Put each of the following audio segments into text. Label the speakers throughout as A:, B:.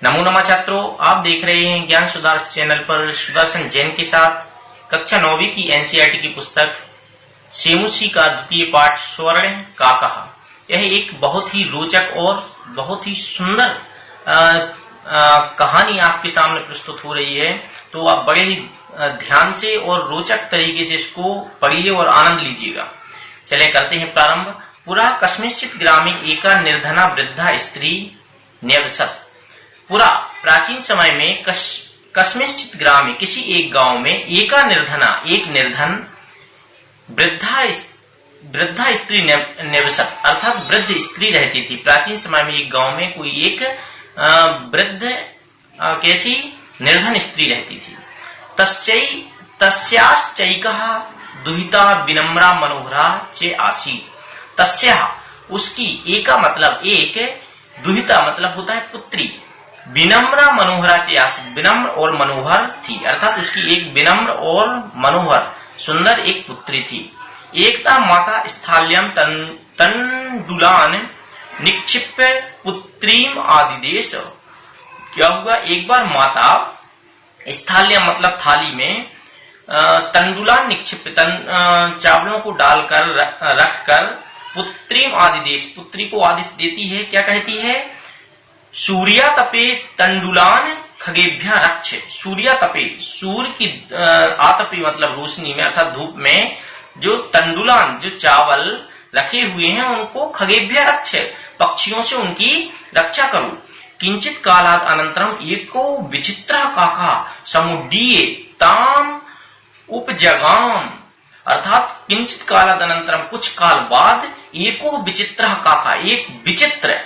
A: नमो नमः छात्रों, आप देख रहे हैं ज्ञान सुधार चैनल पर सुदर्शन जैन के साथ कक्षा 9वीं की एनसीईआरटी की पुस्तक सेमुसी का द्वितीय पाठ स्वर्ण का कहा। यह एक बहुत ही रोचक और बहुत ही सुंदर कहानी आपके सामने प्रस्तुत हो रही है, तो आप बड़े ही ध्यान से और रोचक तरीके से इसको पढ़िए और आनंद लीजिएगा। चले करते हैं प्रारंभ। पुरा कस्मिंश्चित् ग्रामे एका निर्धना वृद्धा स्त्री न्यवसत्। पुरा प्राचीन समय में कस्मिंश्चित् ग्रामे किसी एक गांव में एका निर्धना एक निर्धन वृद्धा स्त्री न्यवसत् अर्थात वृद्ध स्त्री रहती थी। प्राचीन समय में एक गांव में कोई एक वृद्ध कैसी निर्धन स्त्री रहती थी। तस्याश्चैकः दुहिता विनम्रा मनोहरा च आसीत्। तस्याः उसकी, एका मतलब एक, दुहिता मतलब होता है पुत्री, विनम्रा मनोहरा च आसीत् विनम्र और मनोहर थी, अर्थात उसकी एक विनम्र और मनोहर सुंदर एक पुत्री थी। एकता माता स्थाल्यम तंडुलान निक्षिप्य पुत्रीम आदिदेश। क्या हुआ, एक बार माता स्थाल्यम मतलब थाली में तंडुलान निक्षिप्य चावलों को डालकर रखकर पुत्रीम आदिदेश पुत्री को आदेश देती है। क्या कहती है, सूर्या तपे तंडुलान खगेभ्य रक्ष। सूर्या तपे सूर्य की आतपे मतलब रोशनी में अर्थात धूप में जो तंडुलान जो चावल रखे हुए हैं उनको खगेभ्य रक्ष पक्षियों से उनकी रक्षा करो। किंचित कालाद अनंतरम एको विचित्र काका समुड्डीये ताम उपजगाम। अर्थात किंचित कालाद अनंतरम कुछ काल बाद एको विचित्र काका एक विचित्र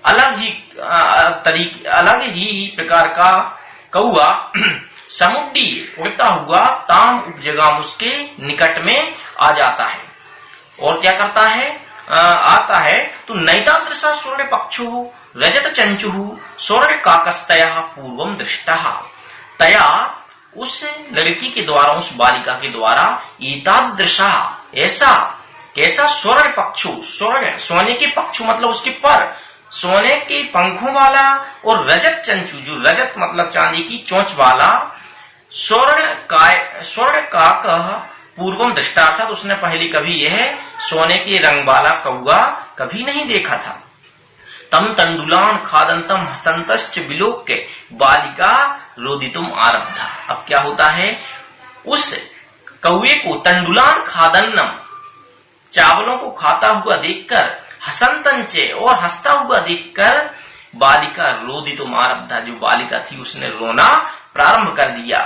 A: अलग ही प्रकार का कौआ समुड्डी उड़ता हुआ ताम उपजगाम उसके निकट में आ जाता है। और क्या करता है, आता है तो नैतादृशा स्वर्ण पक्षु रजत चंचु स्वर्ण काकस्तया पूर्वम दृष्टा। तया उस लड़की के द्वारा, उस बालिका के द्वारा, एतादृशा ऐसा कैसा, स्वर्ण पक्षु स्वर्ण सोने के पक्षु मतलब उसके पर, सोने के पंखों वाला, और रजत चंचु जो रजत मतलब चांदी की चोंच वाला, स्वर्ण काक पूर्वम दृष्टा अर्थात उसने पहले कभी यह सोने के रंग वाला कौआ कभी नहीं देखा था। तम तंडुलान खादंतम हसंतश्च विलोक्य बालिका रोदितुम आरब्धा। अब क्या होता है, उस कौए को तंडुलान खादन्नम चावलों को खाता हुआ देखकर, हसंतंचे और हंसता हुआ देखकर, बालिका रोदितुम आरब्धा जो बालिका थी उसने रोना प्रारंभ कर दिया।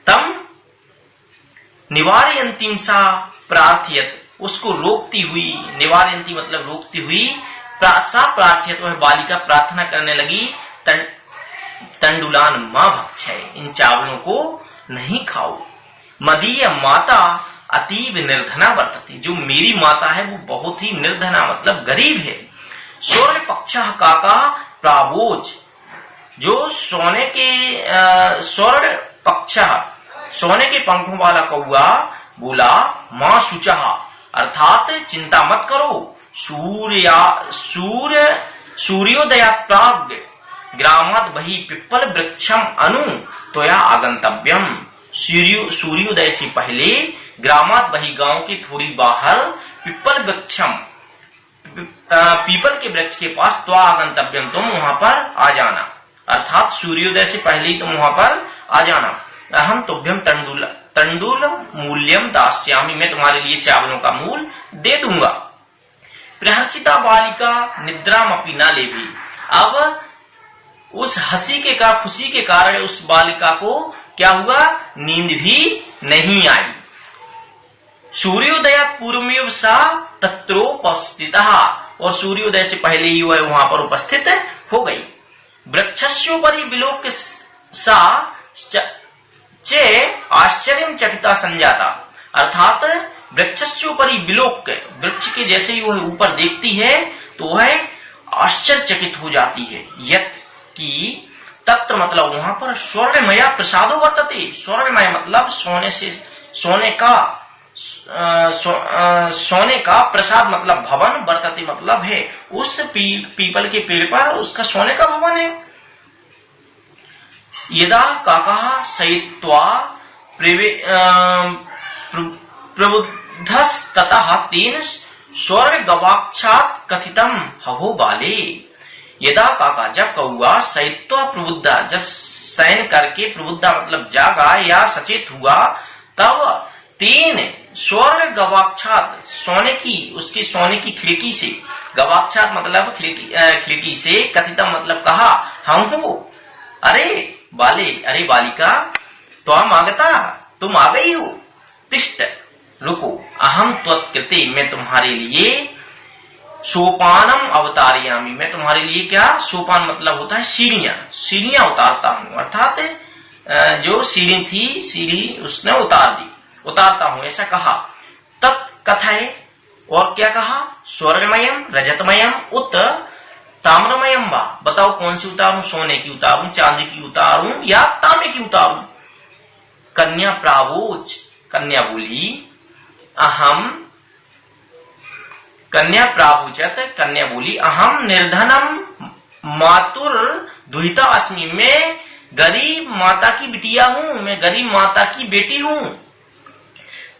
A: तम निवारयंतीम सा प्रार्थयत उसको रोकती हुई, निवारयंती मतलब रोकती हुई, सा प्रार्थयत वह बालिका प्रार्थना करने लगी, तंडुलान मां भक्षय इन चावलों को नहीं खाओ। मदीय माता अतीब निर्धना वर्तती जो मेरी माता है वो बहुत ही निर्धना मतलब गरीब है। स्वर्ण पक्ष काका प्रावोच जो सोने के स्वर्ण पक्ष सोने के पंखों वाला कौआ बोला, मां शुचा अर्थात चिंता मत करो, सूर्योदयात् प्राग ग्रामात् बहि पिप्पल वृक्षम अनु त्वया आगंतव्यम। सूर्योदय से पहले ग्रामात् बहि गांव के थोड़ी बाहर पिप्पल वृक्षम पीपल के वृक्ष के पास त्वा आगंतव्यम तुम वहां पर आ जाना, अर्थात सूर्योदय से पहले ही तुम वहां पर आ जाना। अहम तुभ्यम तंडुल मूल्यम दास्यामी मैं तुम्हारे लिए चावलों का मूल दे दूंगा। प्रहर्षिता बालिका निद्रामपि न लेभी। अब उस खुशी के कारण उस बालिका को क्या हुआ, नींद भी नहीं आई। सूर्योदयात् पूर्वमेव सा तत्रोपस्थिता और सूर्योदय से पहले ही वह वहां पर उपस्थित हो गई। वृक्षस्योपरि विलोक्य सा चे आश्चर्यम चकिता संजाता अर्थात वृक्षस्योपरि विलोक्य वृक्ष के जैसे ही वह ऊपर देखती है तो वह आश्चर्यचकित हो जाती है। यत् की तत्र मतलब वहां पर स्वर्णमया प्रसादो वर्तते। स्वर्णमय मतलब सोने का प्रसाद मतलब भवन, वर्तते मतलब है। उस पीपल के पेड़ पर उसका सोने का भवन है। यदा काकः शयित्वा प्रबुद्धस्ततः तेन स्वर्गवाक्षात् कथितम् हहो बाले। यदा काका, जब कौआ शयित्वा प्रबुद्धा, जब शयन करके प्रबुद्धा मतलब जागा या सचेत हुआ, तब तीन स्वर्ग गवाक्षात, सोने की, उसकी सोने की खिड़की से, गवाक्षात मतलब खिड़की से, कथितम मतलब कहा, हम हो, अरे बाले, अरे बालिका, त्वम आगता, तुम आ गई हो, तिष्ठ, रुको, अहम त्वत्कृते, मैं तुम्हारे लिए सोपानम अवतारयामि, मैं तुम्हारे लिए क्या, सोपान मतलब होता है सीढ़ियां, सीढ़ियां उतारता हूं, अर्थात जो सीढ़ी थी, सीढ़ी उसने उतारता हूं, ऐसा कहा। तत्कथय, और क्या कहा, स्वर्णमयम रजतमयम उत ताम्रमयम वा, बताओ कौन सी उतारूं, सोने की उतारूं, चांदी की उतारूं या तांबे की उतारूं। कन्या प्रावोच, कन्या बोली, अहम, कन्या प्रावुचत, कन्या बोली, अहम निर्धनम मातुर दुहिता अस्मि, मैं गरीब माता की बिटिया हूं, मैं गरीब माता की बेटी हूं।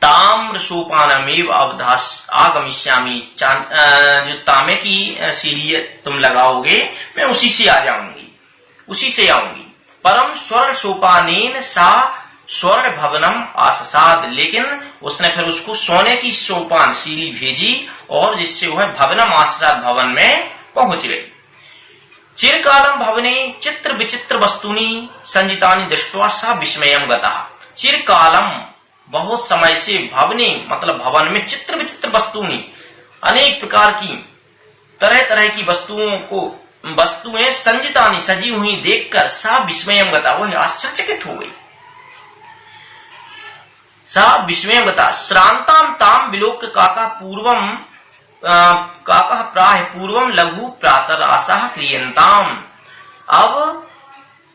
A: ताम्र सोपानमेव अवधास आगमिष्यामि, जो तांबे की सीढ़ी तुम लगाओगे, मैं उसी से आ जाऊंगी, उसी से आऊंगी। परम स्वर्ण सोपानेन सा स्वर्ण भवनम आससाद, लेकिन उसने फिर उसको सोने की सोपान सीढ़ी भेजी, और जिससे वह भवनम आससाद, भवन में पहुंच गई। चिरकालम भवने चित्र विचित्र वस्तुनि संजितानि दृष्ट्वा सा विस्मयम गता। चिरकालम, बहुत समय से, भवने मतलब भवन में, चित्र विचित्र वस्तुनि, अनेक प्रकार की, तरह तरह की वस्तुएं संजितानि, सजी हुई देखकर सा विस्मयम गता, वह आश्चर्यचकित हो गई। सा विस्मयम गता, श्रांताम ताम विलोक्य काका पूर्वम, काका प्राह पूर्वम लघु प्रातर आशा क्रियंताम। अब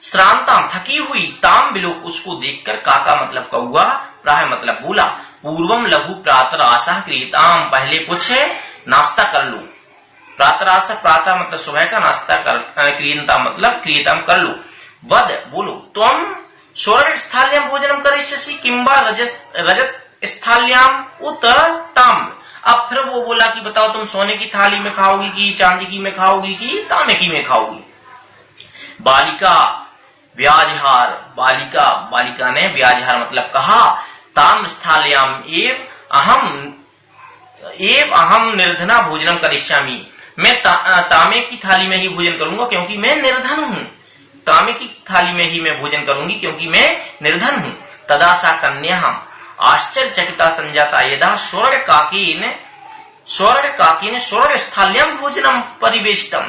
A: श्रांताम, थकी हुई, ताम विलोक, उसको देखकर, काका मतलब कौआ, प्राह मतलब बोला, पूर्वम लघु प्रातर आशा क्रियताम, पहले कुछ नाश्ता कर लो, प्रातर आशा, प्रातः मतलब सुबह का नाश्ता कर, क्रियंताम मतलब क्रियताम कर लो। वद बोलो, तुम स्वर्ण स्थाल्याम भोजनम करिष्यसि किंबा रजत स्थाल्याम उत ताम्र। अब फिर वो बोला कि बताओ तुम सोने की थाली में खाओगी कि चांदी की में खाओगी कि तांबे की में खाओगी। बालिका व्याजहार, बालिका ने व्याजहार मतलब कहा, ताम्र स्थाल्याम एव अहम निर्धना भोजनम करिष्यामि, मैं तांबे की थाली में ही भोजन करूंगा क्योंकि मैं निर्धन हूं, तांबे की थाली में ही मैं भोजन करूंगी क्योंकि मैं निर्धन हूं। तदा सा कन्या आश्चर्यचकिता संजाता यदा स्वर्ण काकीन स्वर्ण स्थाल्याम भोजनम परिवेशितम,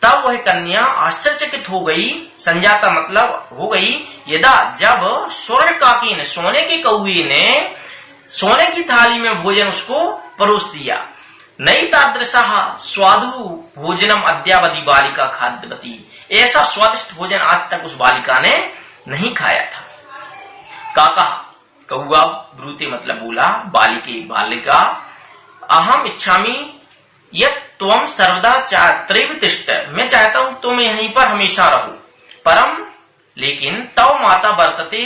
A: तब वह कन्या आश्चर्यचकित हो गई, संजाता मतलब हो गई, यदा जब स्वर्ण काकीन, सोने के कौवे ने सोने की थाली में भोजन उसको परोस दिया। नई तादृशा स्वादु भोजनम अद्यावधि बालिका खाद्यवती, ऐसा स्वादिष्ट भोजन आज तक उस बालिका ने नहीं खाया था। काका कौआ ब्रूते मतलब बोला, बालिका अहम इच्छामि यत् त्वम सर्वदा त्रैव तिष्ठ, मैं चाहता हूं तुम यहीं पर हमेशा रहो। परम लेकिन तव माता वर्तते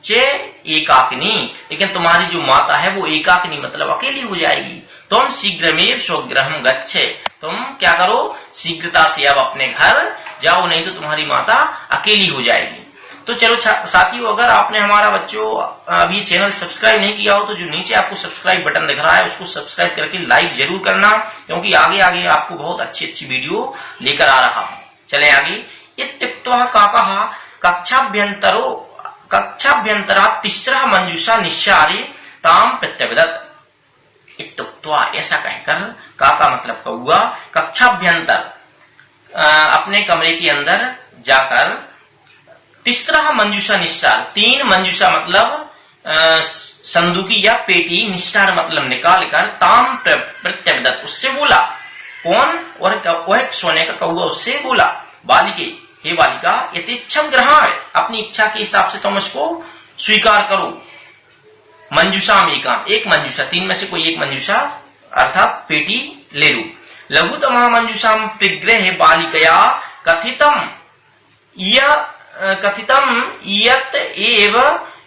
A: चे एकाकिनी, लेकिन तुम्हारी जो माता है वो एकाकिनी मतलब अकेली हो जाएगी। तुम शीघ्रमेव स्वगृहम गच्छे, तुम क्या करो शीघ्रता से अब अपने घर जाओ, नहीं तो तुम्हारी माता अकेली हो जाएगी। तो चलो साथियों, अगर आपने हमारा बच्चों अभी चैनल सब्सक्राइब नहीं किया हो तो जो नीचे आपको सब्सक्राइब बटन दिख रहा है उसको सब्सक्राइब करके लाइक जरूर करना, क्योंकि आगे आगे आपको बहुत अच्छी अच्छी वीडियो लेकर आ रहा हूं। चले आगे। इत्युक्त्वा काकः कक्षाभ्यंतरा तिस्रः मंजूषा निश्चार्य ताम प्रत्यवदत्। इत्युक्त्वा ऐसा कहकर, काका मतलब कौआ, कक्षाभ्यंतर अपने कमरे के अंदर जाकर, तीसरा मंजूषा निस्सार, 3 मंजूषा मतलब संदूकी या पेटी, निस्सार मतलब निकाल कर, ताम प्रत्यवदत् उससे बोला। कौन? वह सोने का कौआ उससे बोला, बालिके हे बालिका यथेच्छम ग्रहण, अपनी इच्छा के हिसाब से तुम उसको स्वीकार करो। मंजूषा में एक मंजूषा, 3 में से कोई एक मंजूषा अर्थात पेटी ले लो। लघुतम मंजूषा परिग्रह बालिकया कथितम यह कथितम यत एव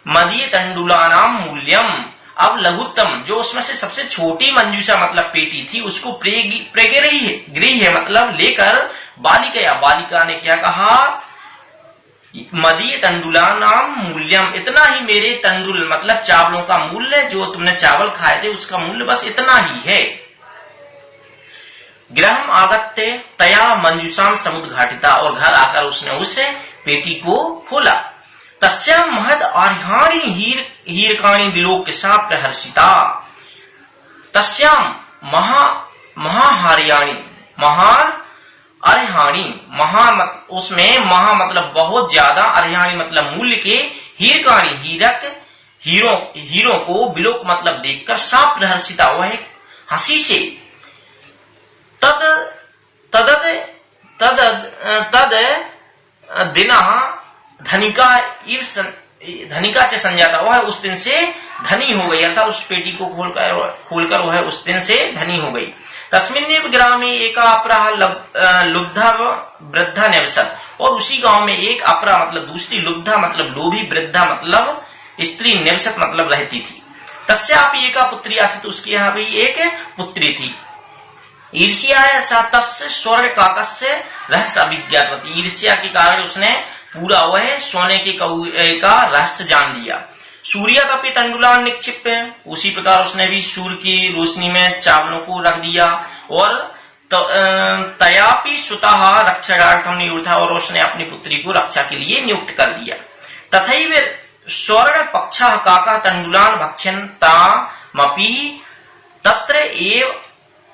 A: मदीय तंडुलानाम मूल्यम। अब लघुत्तम जो उसमें से सबसे छोटी मंजूषा मतलब पेटी थी उसको गृह मतलब लेकर बालिका ने क्या कहा, मदीय तंडुलानाम मूल्यम, इतना ही मेरे तंडुल मतलब चावलों का मूल्य, जो तुमने चावल खाए थे उसका मूल्य बस इतना ही है। गृहम आगत्य तया मंजूषाम समुद्घाटिता, और घर आकर उसने उस पेटी को खोला। तस्याम महद अर्हाणि हीरकाणि विलोक्य प्रहर्षिता। तस्याम महाहार्याणि अर्हाणि उसमें महा मतलब बहुत ज्यादा, अर्हाणि मतलब मूल्य के, हीरकाणि हीरों को, विलोक मतलब देखकर, सा प्रहर्षिता वह हंसी से, तद दिना धनिका च संजाता, वह उस दिन से धनी हो गई, अर्थात उस पेटी को खोलकर वह उस दिन से धनी हो गई। तस्मिन्नेव ग्रामे एका अपरा लुब्धा वृद्धा निवसत, और उसी गांव में एक अपरा मतलब दूसरी, लुब्धा मतलब लोभी, वृद्धा मतलब स्त्री, निवसत मतलब रहती थी। तस्यापि एका पुत्री आसीत्, उसकी यहाँ भी एक पुत्री थी। ईर्ष्या सा तस्य स्वर्ण काकस्य रहस्य अभिज्ञातवती, ईर्ष्या के कारण उसने पूरा वह सोने के कौए का रहस्य जान लिया। सूर्य तपे तंडुलान निक्षिप्य, उसी प्रकार उसने भी सूर्य की रोशनी में चावलों को रख दिया। और तयापि सुतः रक्षार्थम नियुक्त, और उसने अपनी पुत्री को रक्षा के लिए नियुक्त कर दिया। तथैव स्वर्ण पक्षः काका तंडुलान भक्ष्यन्तामपि तत्र एव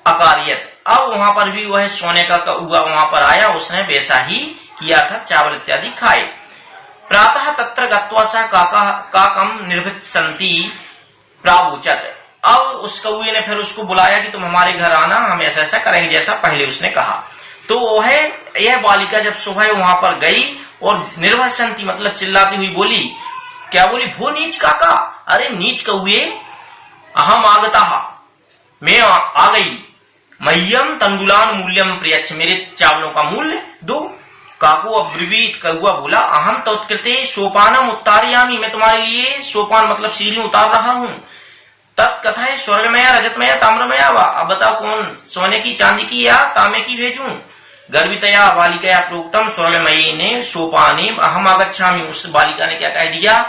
A: अकार्यत, अब वहां पर भी वह सोने का कौआ वहां पर आया, उसने वैसा ही किया था, चावल इत्यादि खाए। प्रातः तत्र गत्वा सा काकम निर्भित्सन्ति प्रावोचत, अब उस कौए ने फिर उसको बुलाया कि तुम हमारे घर आना, हम ऐसा ऐसा करेंगे जैसा पहले उसने कहा। तो वह यह बालिका जब सुबह वहां पर गई और निर्भित्सन्ति मतलब चिल्लाती हुई बोली, क्या बोली, भो नीच काका, अरे नीच कौए, अहम आगता, मैं आ गई, मह्यम तंडुलान मूल्यम प्रियच्छ, मेरे चावलों का मूल्य दो। काको अब्रवीत, कौआ बोला, अहम तत्कृते सोपानम उत्तारयामी, मैं तुम्हारे लिए सोपान मतलब सीढ़ी उतार रहा हूँ। तत्कथा है स्वर्गमय रजतमय ताम्रमय वा, अब बताओ कौन, सोने की, चांदी की या तांबे की भेजूं। गर्वितया बालिकया प्रोक्तम स्वर्गमयी ने सोपाने अहम आगच्छामि, उस बालिका ने क्या कह दिया,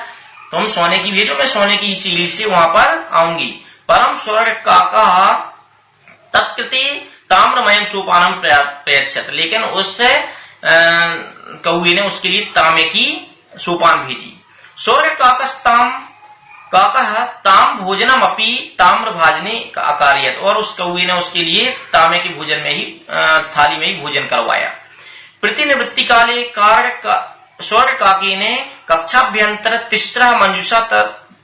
A: तुम सोने की भेजो, मैं सोने की सीढ़ी से वहां पर आऊंगी। परम स्वर्ग काका तत्कृते ताम्रमयम सोपानम प्रयच्छत, लेकिन उससे कौए ने उसके लिए तांबे की सोपान भेजी। स्वर्ग काकस्ताम काका ताम भोजनम अपि ताम्र भाजने अकार्यत, और उस कौए ने उसके लिए तांबे के भोजन में ही थाली में ही भोजन करवाया। प्रतिनिवृत्ति काले स्वर्ग काके ने कक्षाभ्यंतर तिस्रा मंजूषा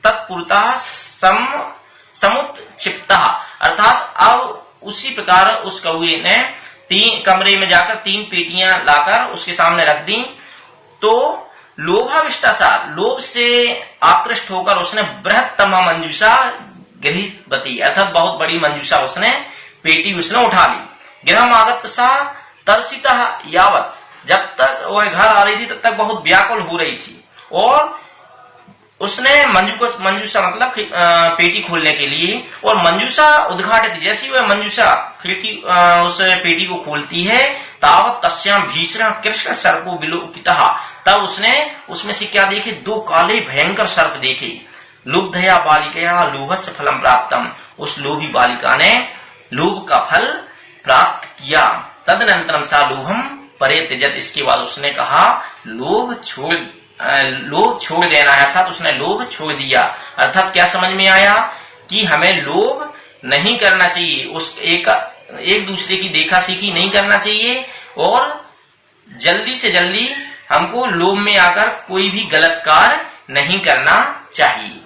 A: तत्पुरता समुत्क्षिप्ता, अर्थात अब उसी प्रकार उस कौए ने कमरे में जाकर 3 पेटियां लाकर उसके सामने रख दी। तो लोभाविष्टासार, लोभ से आकृष्ट होकर उसने बृहत्तम मंजूषा गृहीतवती, अर्थात बहुत बड़ी मंजूषा उसने पेटी उसने उठा ली। गृहम आगत सा तर्षिता यावत, जब तक वह घर आ रही थी तब तक बहुत व्याकुल हो रही थी, और उसने मंजूषा मतलब पेटी खोलने के लिए, और मंजूषा उद्घाटित, जैसी वह मंजूषा खिड़की उस पेटी को खोलती है, तावत तस्याम भीषण कृष्ण सर्पो विलोकितः, तब उसने उसमें से क्या देखे, 2 काले भयंकर सर्प देखे। लुब्धया बालिकया लोभस्य फलम प्राप्तम, उस लोभी बालिका ने लोभ का फल प्राप्त किया। तदनंतरम सा लोभम परे त्यजत, इसके बाद उसने कहा लोभ छोड़ देना है, अर्थात उसने लोभ छोड़ दिया। अर्थात क्या समझ में आया कि हमें लोभ नहीं करना चाहिए, उस एक दूसरे की देखा सीखी नहीं करना चाहिए, और जल्दी से जल्दी हमको लोभ में आकर कोई भी गलत कार्य नहीं करना चाहिए।